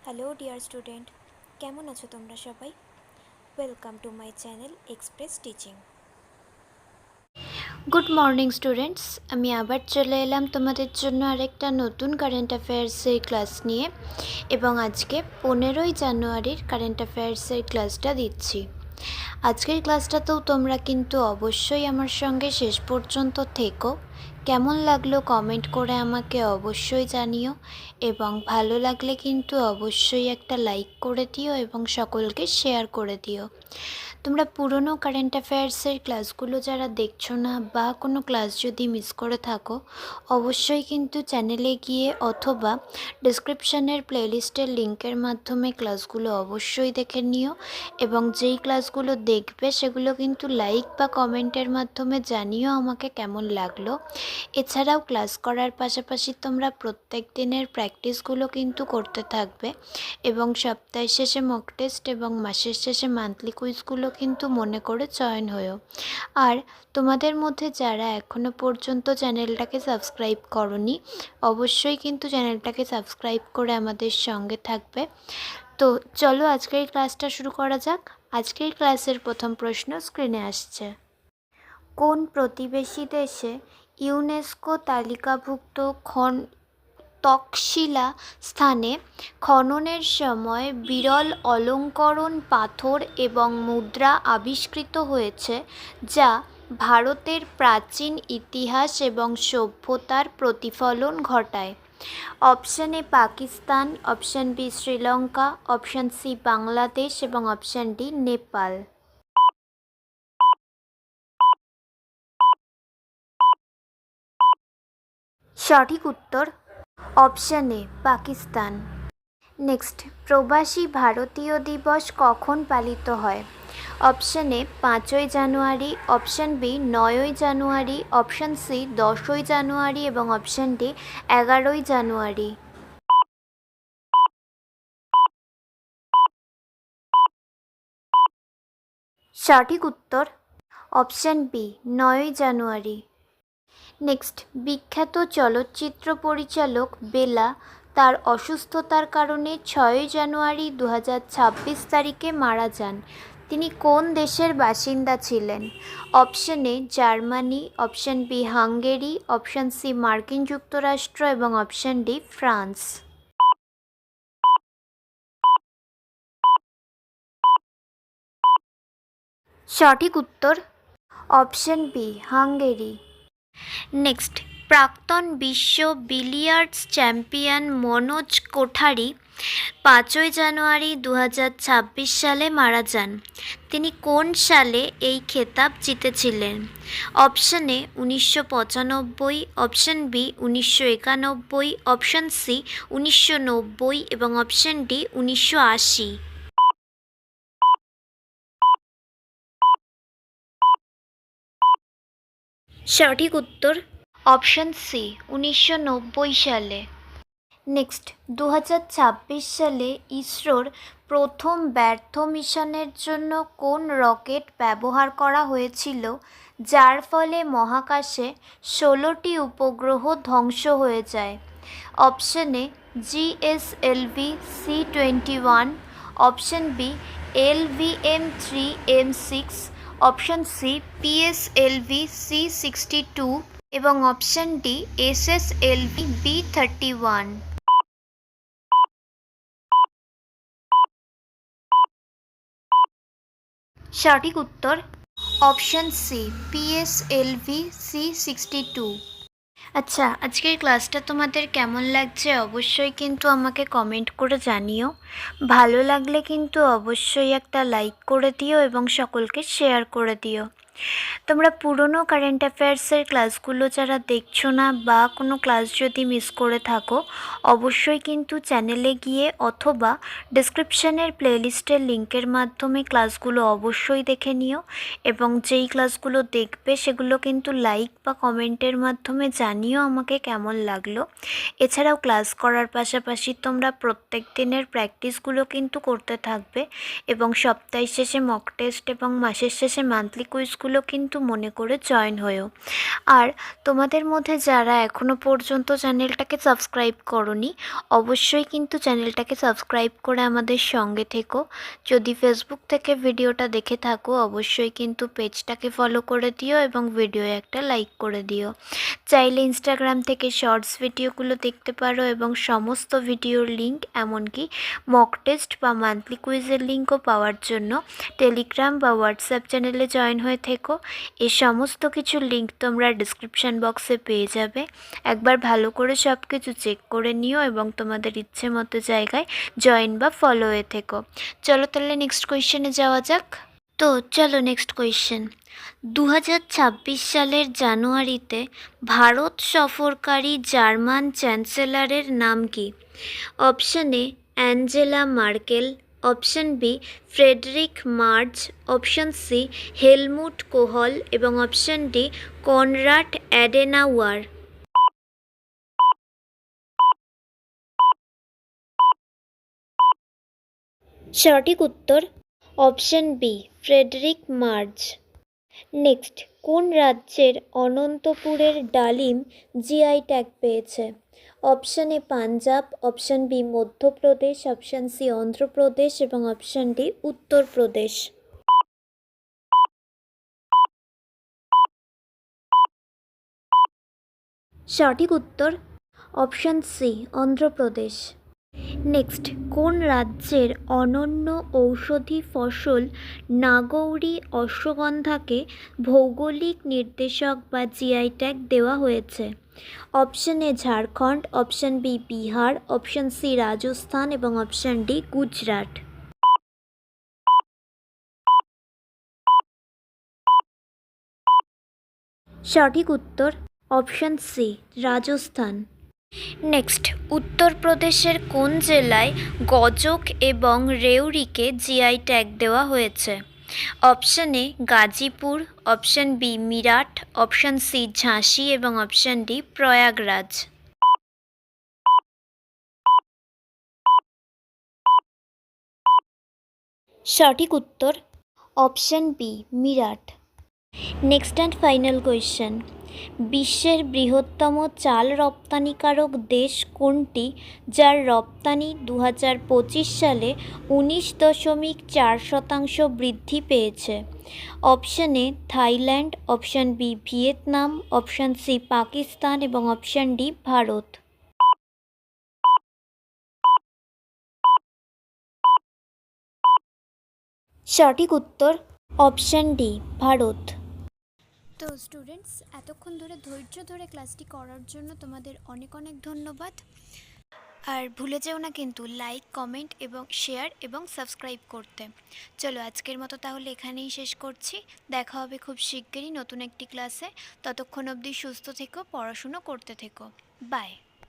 Hello dear student, কেমন আছো তোমরা সবাই? Welcome to my channel express teaching. Good morning students, আমি আবার চলে এলাম তোমাদের জন্য আরেকটা নতুন কারেন্ট অ্যাফেয়ার্সের ক্লাস নিয়ে এবং আজকে 15ই জানুয়ারির কারেন্ট অ্যাফেয়ার্সের ক্লাসটা দিচ্ছি। আজকের ক্লাসটাতেও তোমরা কিন্তু অবশ্যই আমার সঙ্গে শেষ পর্যন্ত থেকো। কেমন লাগলো কমেন্ট করে আমাকে অবশ্যই জানিও এবং ভালো লাগলে কিন্তু অবশ্যই একটা লাইক করে দিও এবং সকলকে শেয়ার করে দিও। তোমরা পুরনো কারেন্ট অ্যাফেয়ার্সের ক্লাসগুলো যারা দেখছো না বা কোনো ক্লাস যদি মিস করে থাকো, অবশ্যই কিন্তু চ্যানেলে গিয়ে অথবা ডিসক্রিপশানের প্লেলিস্টের লিঙ্কের মাধ্যমে ক্লাসগুলো অবশ্যই দেখে নিও এবং যেই ক্লাসগুলো দেখবে সেগুলো কিন্তু লাইক বা কমেন্টের মাধ্যমে জানিও আমাকে কেমন লাগলো। এছাড়াও ক্লাস করার পাশাপাশি তোমরা প্রত্যেক দিনের প্র্যাকটিসগুলো কিন্তু করতে থাকবে এবং সপ্তাহ শেষে মক টেস্ট এবং মাসের শেষে মান্থলি কুইজগুলো কিন্তু মনে করে জয়েন হয়েও। আর তোমাদের মধ্যে যারা এখনও পর্যন্ত চ্যানেলটাকে সাবস্ক্রাইব করোনি, অবশ্যই কিন্তু চ্যানেলটাকে সাবস্ক্রাইব করে আমাদের সঙ্গে থাকবে। তো চলো আজকের ক্লাসটা শুরু করা যাক। আজকের ক্লাসের প্রথম প্রশ্ন স্ক্রিনে আসছে। কোন প্রতিবেশী দেশে ইউনেস্কো তালিকাভুক্ত তক্ষশিলা স্থানে খননের সময় বিরল অলঙ্করণ পাথর এবং মুদ্রা আবিষ্কৃত হয়েছে, যা ভারতের প্রাচীন ইতিহাস এবং সভ্যতার প্রতিফলন ঘটায়? Option A Pakistan, option B Sri Lanka, option C Bangladesh এবং অপশান ডি নেপাল। সঠিক উত্তর অপশান এ পাকিস্তান। নেক্সট, প্রবাসী ভারতীয় দিবস কখন পালিত হয়? অপশান এ 5ই জানুয়ারি, অপশান বি 9ই জানুয়ারি, অপশান সি 10ই জানুয়ারি এবং অপশান ডি 11ই জানুয়ারি। সঠিক উত্তর অপশান বি 9ই জানুয়ারি। নেক্সট, বিখ্যাত চলচ্চিত্র পরিচালক বেলা তার অসুস্থতার কারণে 6ই জানুয়ারি 2026 তারিখে মারা যান। তিনি কোন দেশের বাসিন্দা ছিলেন? Option A Germany, option B Hungary, option C মার্কিন যুক্তরাষ্ট্র এবং অপশান ডি ফ্রান্স। সঠিক উত্তর অপশান বি হাঙ্গেরি। নেক্সট, প্রাক্তন বিশ্ব বিলিয়ার্ডস চ্যাম্পিয়ন মনোজ কোঠারি 5ই জানুয়ারি 2026 সালে মারা যান। তিনি কোন সালে এই খেতাব জিতেছিলেন? Option A 1995, option B 1991, option C 1990 এবং অপশান ডি 1980। সঠিক উত্তর অপশান সি 1990 সালে। নেক্সট, 2026 সালে ইসরোর প্রথম ব্যর্থ মিশনের জন্য কোন রকেট ব্যবহার করা হয়েছিল, যার ফলে মহাকাশে 16টি উপগ্রহ ধ্বংস হয়ে যায়? Option A GSLV C21, option B LVM-3M6, option C PSLV C62 এবং অপশান ডি SSLV B31। সঠিক উত্তর অপশান সি PSLV C62। আচ্ছা, আজকের ক্লাসটা তোমাদের কেমন লাগছে অবশ্যই কিন্তু আমাকে কমেন্ট করে জানিও। ভালো লাগলে কিন্তু অবশ্যই একটা লাইক করে দিও এবং সকলকে শেয়ার করে দিও। তোমরা পুরনো কারেন্ট অ্যাফেয়ার্সের ক্লাসগুলো যারা দেখছো না বা কোনো ক্লাস যদি মিস করে থাকো, অবশ্যই কিন্তু চ্যানেলে গিয়ে অথবা ডিসক্রিপশানের প্লেলিস্টের লিঙ্কের মাধ্যমে ক্লাসগুলো অবশ্যই দেখে নিও এবং যেই ক্লাসগুলো দেখবে সেগুলো কিন্তু লাইক বা কমেন্টের মাধ্যমে জানিও আমাকে কেমন লাগলো। এছাড়াও ক্লাস করার পাশাপাশি তোমরা প্রত্যেক দিনের প্র্যাকটিসগুলো কিন্তু করতে থাকবে এবং সপ্তাহ শেষে মক টেস্ট এবং মাসের শেষে মান্থলি কুইজ ক্লাসগুলো কিন্তু মনে করে জয়েন হয়েও। আর তোমাদের মধ্যে যারা এখনও পর্যন্ত চ্যানেলটাকে সাবস্ক্রাইব করোনি, অবশ্যই কিন্তু চ্যানেলটাকে সাবস্ক্রাইব করে আমাদের সঙ্গে থেকো। যদি ফেসবুক থেকে ভিডিওটা দেখে থাকো, অবশ্যই কিন্তু পেজটাকে ফলো করে দিও এবং ভিডিও একটা লাইক করে দিও। চাইলে ইনস্টাগ্রাম থেকে শর্টস ভিডিওগুলো দেখতে পারো এবং সমস্ত ভিডিওর লিঙ্ক, এমনকি মক টেস্ট বা মান্থলি কুইজের লিঙ্কও পাওয়ার জন্য টেলিগ্রাম বা হোয়াটসঅ্যাপ চ্যানেলে জয়েন হয়ে থেকো। এই সমস্ত কিছুর লিঙ্ক তোমরা ডিসক্রিপশান বক্সে পেয়ে যাবে। একবার ভালো করে সব কিছু চেক করে নিও এবং তোমাদের ইচ্ছে মতো জায়গায় জয়েন বা ফলো হয়ে থেকো। চলো তাহলে নেক্সট কোয়েশ্চেনে যাওয়া যাক। তো চলো নেক্সট কোয়েশ্চেন। 2026 সালের জানুয়ারিতে ভারত সফরকারী জার্মান চ্যান্সেলরের নাম কি? Option A Angela Merkel, option B Friedrich Merz, option C Helmut Kohl এবং অপশন ডি কনরাড অ্যাডেনাওয়ার। সঠিক উত্তর option B Friedrich Merz. Next, কোন রাজ্যের অনন্তপুরের ডালিম জিআই ট্যাগ পেয়েছে? Option A Punjab, option B Madhya Pradesh, option C Andhra Pradesh এবং অপশন ডি উত্তরপ্রদেশ। সঠিক উত্তর অপশন সি অন্ধ্রপ্রদেশ। নেক্সট, কোন রাজ্যের অনন্য ঔষধি ফসল নাগৌরি অশ্বগন্ধাকে ভৌগোলিক নির্দেশক বা জিআই ট্যাগ দেওয়া হয়েছে? Option A Jharkhand, option B Bihar, option C Rajasthan এবং অপশন ডি গুজরাট। সঠিক উত্তর অপশন সি রাজস্থান। নেক্সট, উত্তরপ্রদেশের কোন জেলায় গজক এবং রেউরিকে জিআই ট্যাগ দেওয়া হয়েছে? Option A Ghazipur, option B Meerut, option C ঝাঁসি এবং অপশন ডি প্রয়াগরাজ। সঠিক উত্তর option B Meerut. Next and final question. বিশ্বের বৃহত্তম চাল রপ্তানিকারক দেশ কোনটি, যার রপ্তানি 2025 সালে 19.4% বৃদ্ধি পেয়েছে? Option A Thailand, option B Vietnam, option C Pakistan এবং অপশন ডি ভারত। সঠিক উত্তর অপশন ডি ভারত। তো স্টুডেন্টস, এতক্ষণ ধরে ধৈর্য ধরে ক্লাসটি করার জন্য তোমাদের অনেক অনেক ধন্যবাদ। আর ভুলে যেও না কিন্তু লাইক, কমেন্ট এবং শেয়ার এবং সাবস্ক্রাইব করতে। চলো আজকের মতো তাহলে এখানেই শেষ করছি। দেখা হবে খুব শিগগিরই নতুন একটি ক্লাসে। ততক্ষণ অবধি সুস্থ থেকো, পড়াশুনো করতে থেকো। বাই।